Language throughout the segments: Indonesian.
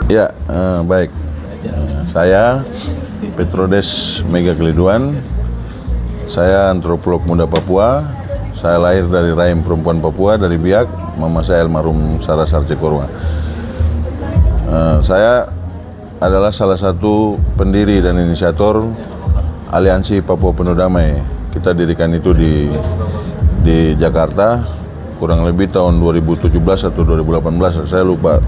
Ya, baik. Saya Petrodes Mega Keliduan. Saya antropolog muda Papua. Saya lahir dari rahim perempuan Papua dari Biak. Mama saya almarhum Sarah Sarcekorwa. Saya adalah salah satu pendiri dan inisiator Aliansi Papua Penuh Damai. Kita dirikan itu di Jakarta kurang lebih tahun 2017 atau 2018, saya lupa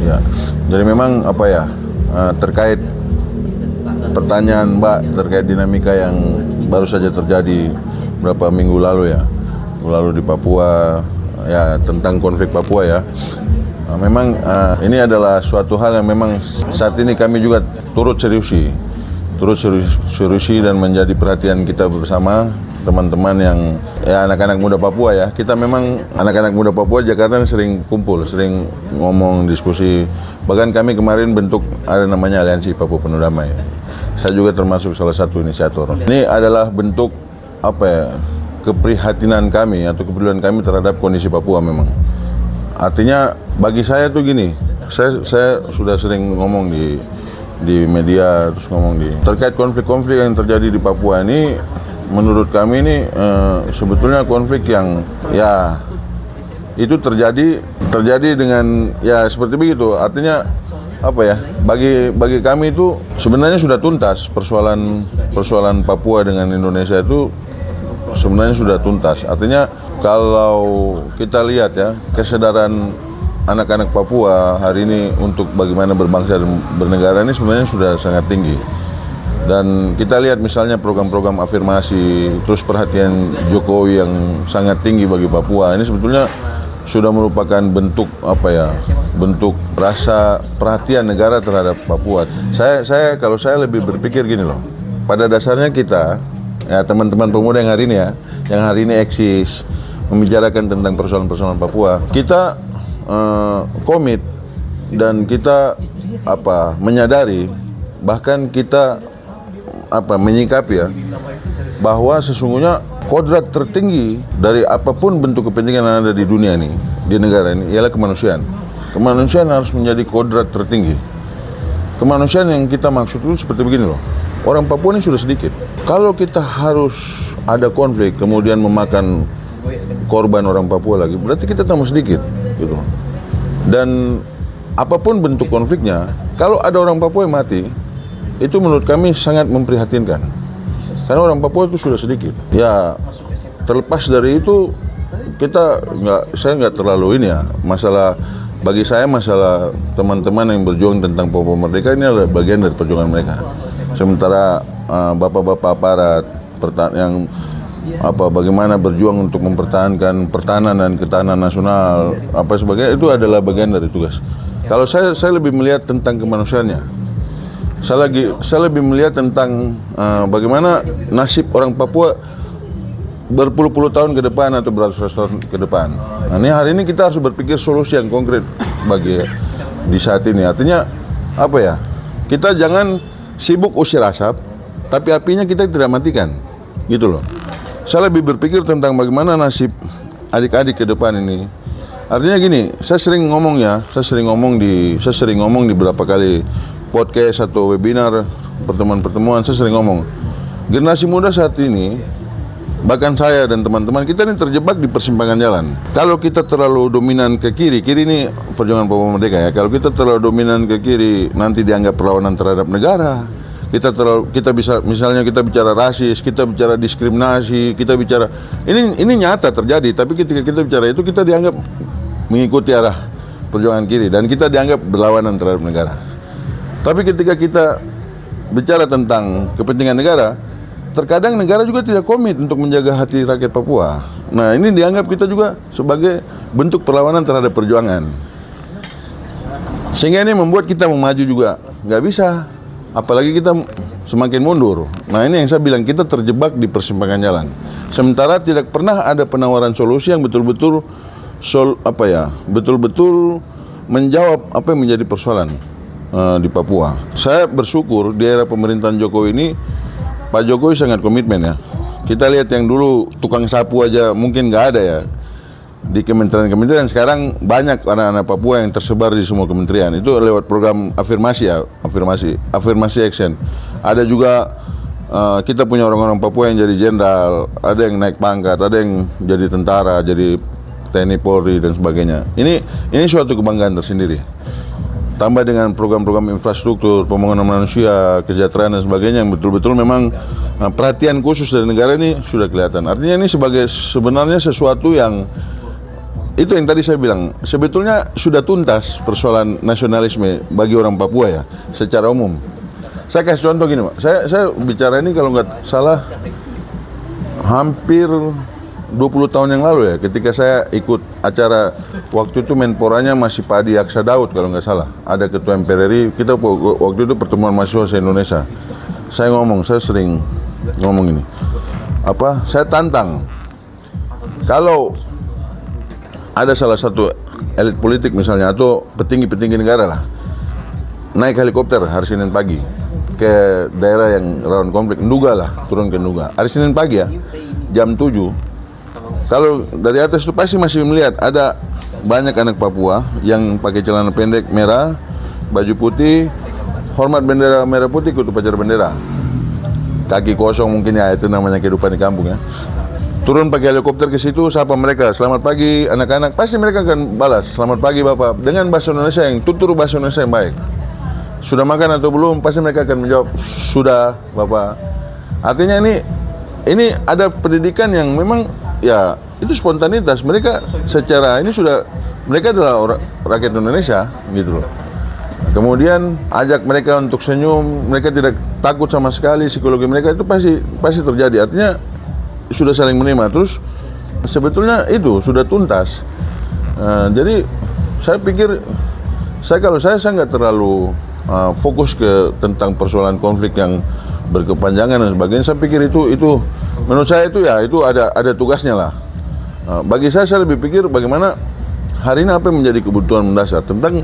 ya. Jadi memang terkait pertanyaan Mbak terkait dinamika yang baru saja terjadi beberapa minggu lalu di Papua ya, tentang konflik Papua ya. Memang ini adalah suatu hal yang memang saat ini kami juga turut seriusi dan menjadi perhatian kita bersama teman-teman yang ya anak-anak muda Papua ya. Kita memang anak-anak muda Papua Jakarta sering kumpul, sering ngomong, diskusi. Bahkan kami kemarin bentuk ada namanya Aliansi Papua Penuh Damai. Saya juga termasuk salah satu inisiator. Ini adalah bentuk keprihatinan kami atau kepedulian kami terhadap kondisi Papua memang. Artinya bagi saya tuh gini, saya sudah sering ngomong di media, terus ngomong terkait konflik-konflik yang terjadi di Papua ini. Menurut kami ini sebetulnya konflik yang ya itu terjadi dengan ya seperti begitu. Artinya bagi kami itu sebenarnya sudah tuntas persoalan Papua dengan Indonesia itu sebenarnya sudah tuntas. Artinya kalau kita lihat ya, kesadaran anak-anak Papua hari ini untuk bagaimana berbangsa dan bernegara ini sebenarnya sudah sangat tinggi. Dan kita lihat misalnya program-program afirmasi, terus perhatian Jokowi yang sangat tinggi bagi Papua. Ini sebetulnya sudah merupakan bentuk bentuk rasa perhatian negara terhadap Papua. Kalau saya lebih berpikir gini loh. Pada dasarnya kita, ya teman-teman pemuda yang hari ini eksis membicarakan tentang persoalan-persoalan Papua, kita komit dan kita menyadari, bahkan kita menyikapi ya, bahwa sesungguhnya kodrat tertinggi dari apapun bentuk kepentingan yang ada di dunia ini, di negara ini, ialah kemanusiaan. Kemanusiaan harus menjadi kodrat tertinggi. Kemanusiaan yang kita maksud itu seperti begini loh. Orang Papua ini sudah sedikit. Kalau kita harus ada konflik kemudian memakan korban orang Papua lagi, berarti kita tambah sedikit gitu. Dan apapun bentuk konfliknya, kalau ada orang Papua yang mati, itu menurut kami sangat memprihatinkan. Karena orang Papua itu sudah sedikit. Ya, terlepas dari itu saya nggak terlalu bagi saya masalah teman-teman yang berjuang tentang Papua Merdeka ini adalah bagian dari perjuangan mereka. Sementara bapak-bapak aparat yang bagaimana berjuang untuk mempertahankan pertahanan dan ketahanan nasional sebagainya, itu adalah bagian dari tugas. Kalau saya lebih melihat tentang kemanusiaannya. Saya lebih melihat tentang bagaimana nasib orang Papua berpuluh-puluh tahun ke depan atau beratus-ratus tahun ke depan. Nah, hari ini kita harus berpikir solusi yang konkret di saat ini. Artinya kita jangan sibuk usir asap, tapi apinya kita tidak matikan, gitu loh. Saya lebih berpikir tentang bagaimana nasib adik-adik ke depan ini. Artinya gini, saya sering ngomong di beberapa kali podcast atau webinar, pertemuan-pertemuan, saya sering ngomong, generasi muda saat ini, bahkan saya dan teman-teman kita ini terjebak di persimpangan jalan. Kalau kita terlalu dominan ke kiri ini perjuangan Papua Merdeka ya. Kalau kita terlalu dominan ke kiri, nanti dianggap perlawanan terhadap negara. Kita bisa misalnya kita bicara rasis, kita bicara diskriminasi, kita bicara ini nyata terjadi. Tapi ketika kita bicara itu, kita dianggap mengikuti arah perjuangan kiri dan kita dianggap berlawanan terhadap negara. Tapi ketika kita bicara tentang kepentingan negara, terkadang negara juga tidak komit untuk menjaga hati rakyat Papua. Nah, ini dianggap kita juga sebagai bentuk perlawanan terhadap perjuangan. Sehingga ini membuat kita mau maju juga nggak bisa. Apalagi kita semakin mundur. Nah, ini yang saya bilang, kita terjebak di persimpangan jalan. Sementara tidak pernah ada penawaran solusi yang betul-betul menjawab apa yang menjadi persoalan di Papua. Saya bersyukur di era pemerintahan Jokowi ini, Pak Jokowi sangat komitmen ya. Kita lihat yang dulu tukang sapu aja mungkin nggak ada ya. di kementerian-kementerian. Sekarang banyak anak-anak Papua yang tersebar di semua kementerian. Itu lewat program afirmasi ya, afirmasi action. Ada juga kita punya orang-orang Papua yang jadi jenderal, ada yang naik pangkat, ada yang jadi tentara, jadi TNI Polri dan sebagainya. Ini suatu kebanggaan tersendiri. Tambah dengan program-program infrastruktur, pembangunan manusia, kesejahteraan dan sebagainya yang betul-betul memang perhatian khusus dari negara ini sudah kelihatan. Artinya ini sebenarnya sesuatu yang itu yang tadi saya bilang, sebetulnya sudah tuntas persoalan nasionalisme bagi orang Papua ya, secara umum. Saya kasih contoh gini, Pak. Saya bicara ini kalau nggak salah hampir 20 tahun yang lalu ya, ketika saya ikut acara waktu itu Menporanya masih Pak Adi Aksa Daud kalau nggak salah. Ada ketua MPR RI, kita waktu itu pertemuan mahasiswa se-Indonesia. Saya sering ngomong ini. Saya tantang kalau ada salah satu elit politik misalnya atau petinggi-petinggi negara lah naik helikopter hari Senin pagi ke daerah yang rawan konflik, Nduga lah, turun ke Nduga. Hari Senin pagi ya, jam 7. Kalau dari atas itu pasti masih melihat ada banyak anak Papua yang pakai celana pendek merah, baju putih, hormat bendera merah putih, ikut upacara bendera. Kaki kosong mungkin ya, itu namanya kehidupan di kampung ya. Turun pakai helikopter ke situ, sapa mereka, selamat pagi anak-anak. Pasti mereka akan balas, selamat pagi Bapak, dengan bahasa Indonesia yang tutur bahasa Indonesia yang baik. Sudah makan atau belum? Pasti mereka akan menjawab, sudah Bapak. Artinya ini ada pendidikan yang memang ya itu spontanitas. Mereka secara ini sudah, mereka adalah rakyat Indonesia gitu loh. Kemudian ajak mereka untuk senyum, mereka tidak takut sama sekali, psikologi mereka itu pasti terjadi. Artinya sudah saling menerima. Terus sebetulnya itu sudah tuntas. Jadi saya pikir kalau saya nggak terlalu fokus ke tentang persoalan konflik yang berkepanjangan dan sebagainya. Saya pikir itu menurut saya itu ada tugasnya lah. Bagi saya lebih pikir bagaimana hari ini apa yang menjadi kebutuhan mendasar tentang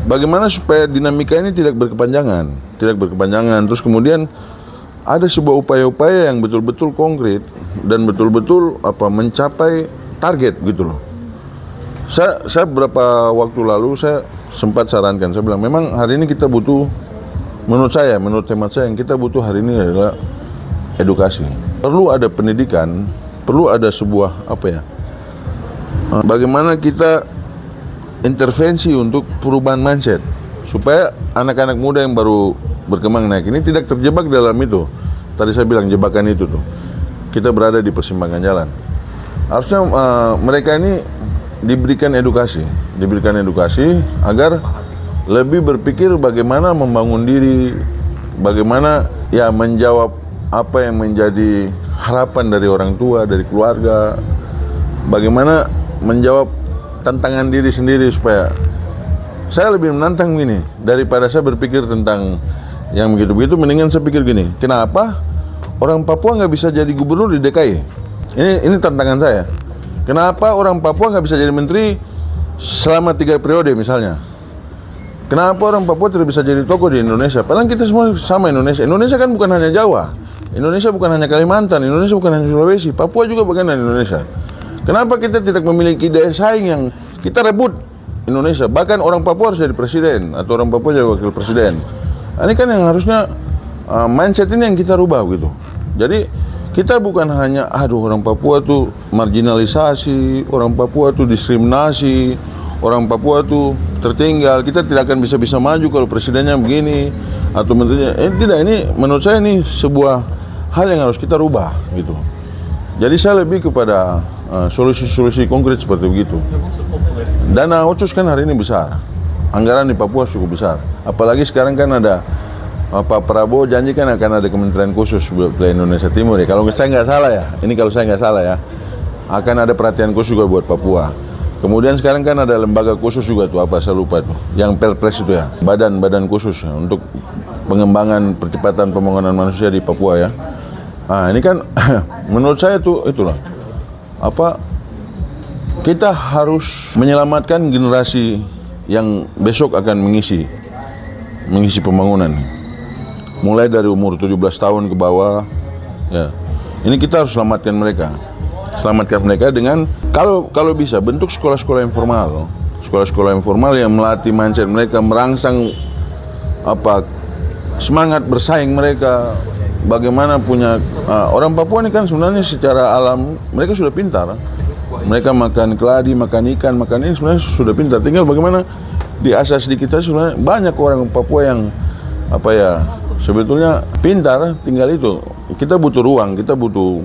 bagaimana supaya dinamika ini tidak berkepanjangan. Terus kemudian ada sebuah upaya-upaya yang betul-betul konkret dan betul-betul mencapai target gitu loh. Saya beberapa waktu lalu saya sempat sarankan, saya bilang memang hari ini kita butuh, menurut hemat saya yang kita butuh hari ini adalah edukasi. Perlu ada pendidikan, perlu ada sebuah bagaimana kita intervensi untuk perubahan mindset supaya anak-anak muda yang baru berkembang naik ini tidak terjebak dalam itu. Tadi saya bilang jebakan itu tuh. Kita berada di persimpangan jalan. Harusnya mereka ini diberikan edukasi agar lebih berpikir bagaimana membangun diri, bagaimana ya menjawab apa yang menjadi harapan dari orang tua, dari keluarga, bagaimana menjawab tantangan diri sendiri. Supaya saya lebih menantang gini, daripada saya berpikir tentang yang begitu-begitu, mendingan saya pikir gini, kenapa orang Papua nggak bisa jadi gubernur di DKI? Ini tantangan saya. Kenapa orang Papua nggak bisa jadi menteri selama 3 periode misalnya? Kenapa orang Papua tidak bisa jadi tokoh di Indonesia? Padahal kita semua sama Indonesia. Indonesia kan bukan hanya Jawa. Indonesia bukan hanya Kalimantan. Indonesia bukan hanya Sulawesi. Papua juga bagian dari Indonesia. Kenapa kita tidak memiliki daya saing yang kita rebut Indonesia? Bahkan orang Papua harus jadi presiden atau orang Papua jadi wakil presiden. Ini kan yang harusnya mindset ini yang kita rubah gitu. Jadi kita bukan hanya orang Papua tuh marginalisasi, orang Papua tuh diskriminasi, orang Papua tuh tertinggal, kita tidak akan bisa maju kalau presidennya begini atau menterinya. Tidak, ini menurut saya ini sebuah hal yang harus kita rubah gitu. Jadi saya lebih kepada solusi-solusi konkret seperti begitu. Dana otsus kan hari ini besar, anggaran di Papua cukup besar. Apalagi sekarang kan ada Pak Prabowo janjikan akan ada kementerian khusus buat Indonesia Timur ya. Kalau saya nggak salah ya, akan ada perhatian khusus juga buat Papua. Kemudian sekarang kan ada lembaga khusus juga tuh, saya lupa tuh, yang Perpres itu ya, badan khusus ya, untuk pengembangan percepatan pembangunan manusia di Papua ya. Nah ini kan menurut saya itulah kita harus menyelamatkan generasi yang besok akan mengisi pembangunan. Mulai dari umur 17 tahun ke bawah ya. Ini kita harus selamatkan mereka. selamatkan mereka dengan kalau bisa bentuk sekolah-sekolah informal. Sekolah-sekolah informal yang melatih mindset mereka, merangsang semangat bersaing mereka. Bagaimana punya orang Papua ini kan sebenarnya secara alam mereka sudah pintar. Mereka makan keladi, makan ikan, makan ini sebenarnya sudah pintar. Tinggal bagaimana diasah sedikit saja. Sebenarnya banyak orang Papua yang sebetulnya pintar. Tinggal itu kita butuh ruang, kita butuh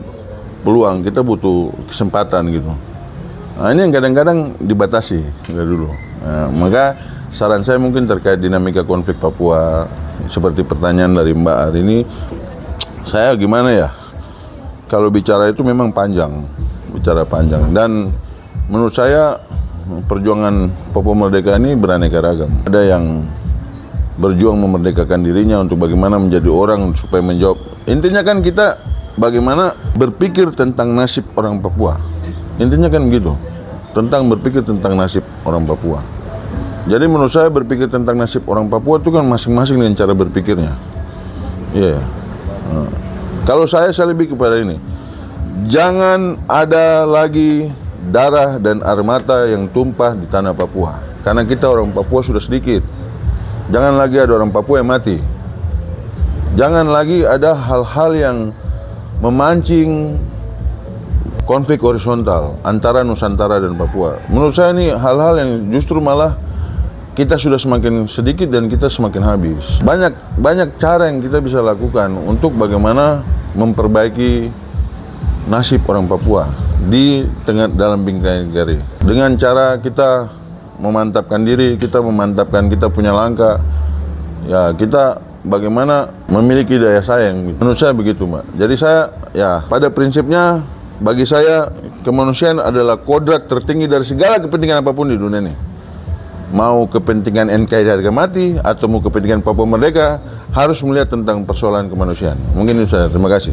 peluang, kita butuh kesempatan gitu. Nah, ini yang kadang-kadang dibatasi dari dulu. Maka saran saya mungkin terkait dinamika konflik Papua, seperti pertanyaan dari Mbak hari ini, saya gimana ya? Kalau bicara itu memang bicara panjang. Dan menurut saya perjuangan Papua Merdeka ini beraneka ragam. Ada yang berjuang memerdekakan dirinya untuk bagaimana menjadi orang supaya menjawab. Intinya kan kita bagaimana berpikir tentang nasib orang Papua. Intinya kan begitu, tentang berpikir tentang nasib orang Papua. Jadi menurut saya berpikir tentang nasib orang Papua itu kan masing-masing dengan cara berpikirnya. Iya. Kalau saya lebih kepada ini, jangan ada lagi darah dan air mata yang tumpah di tanah Papua. Karena kita orang Papua sudah sedikit. Jangan lagi ada orang Papua yang mati. Jangan lagi ada hal-hal yang memancing konflik horizontal antara Nusantara dan Papua. Menurut saya ini hal-hal yang justru malah kita sudah semakin sedikit dan kita semakin habis. Banyak cara yang kita bisa lakukan untuk bagaimana memperbaiki nasib orang Papua di dalam bingkai negara. Dengan cara kita memantapkan diri, kita punya langkah. Ya, kita bagaimana memiliki daya saing. Menurut saya begitu, Mbak. Jadi saya pada prinsipnya bagi saya kemanusiaan adalah kodrat tertinggi dari segala kepentingan apapun di dunia ini. Mau kepentingan NKRI harga mati atau mau kepentingan Papua Merdeka, harus melihat tentang persoalan kemanusiaan. Mungkin itu saja. Terima kasih.